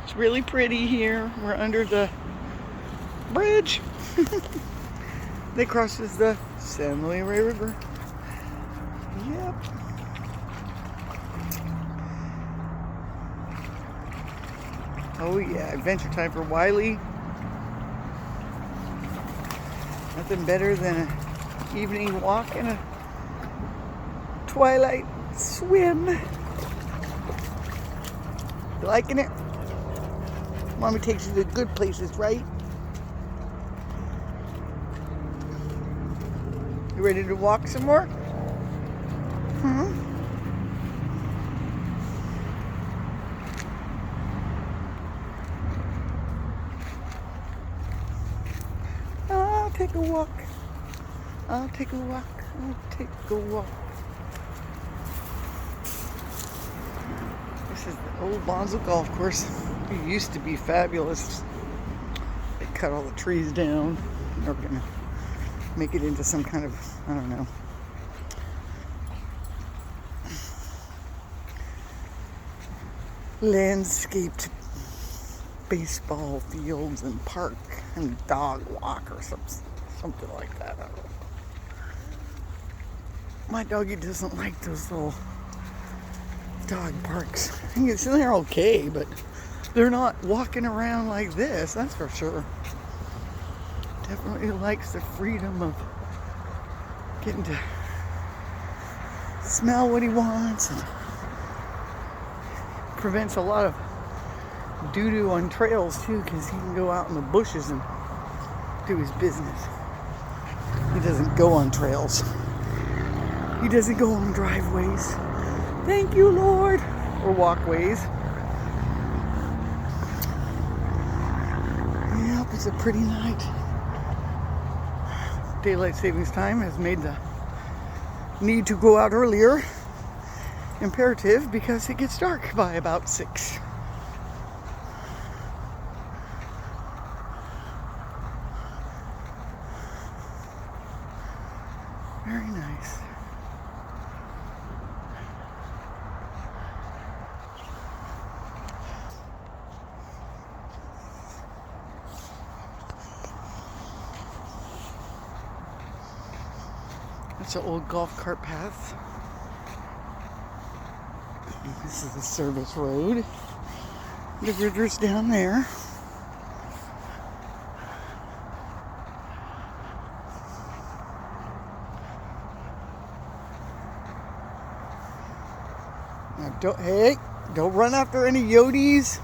It's really pretty here. We're under the bridge that crosses the San Luis River. Yep. Oh yeah, adventure time for Wiley. Nothing better than an evening walk and a twilight swim. You liking it? Mommy takes you to good places, right? You ready to walk some more? I'll take a walk. I'll take a walk. I'll take a walk. This is the old Bonzo golf course. It used to be fabulous. They cut all the trees down. They're gonna make it into some kind of, I don't know, landscaped baseball fields and park and dog walk or something like that. I don't know. My doggy doesn't like those little dog parks. I think they're okay, but they're not walking around like this, that's for sure. Definitely likes the freedom of getting to smell what he wants, and prevents a lot of doo-doo on trails too, because he can go out in the bushes and do his business. He doesn't go on trails. He doesn't go on driveways. Thank you, Lord. Or walkways. Yep, it's a pretty night. Daylight savings time has made the need to go out earlier imperative because it gets dark by about 6. Very nice. That's an old golf cart path. This is the service road. The river's down there. Now don't run after any Yodis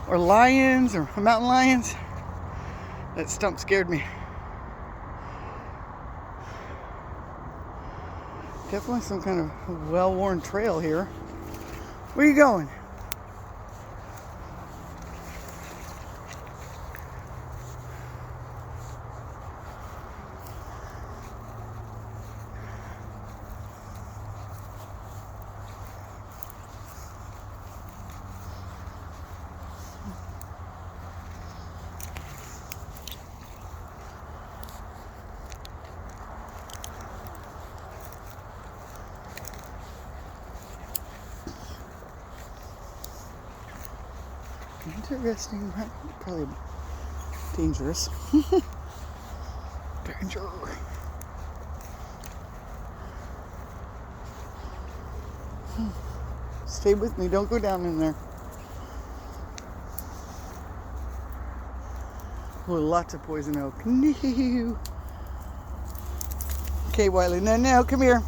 or lions or mountain lions. That stump scared me. Definitely some kind of well-worn trail here. Where are you going? Interesting, probably dangerous. Danger. Stay with me, don't go down in there. Oh, lots of poison oak. No. Okay, Wiley, now come here.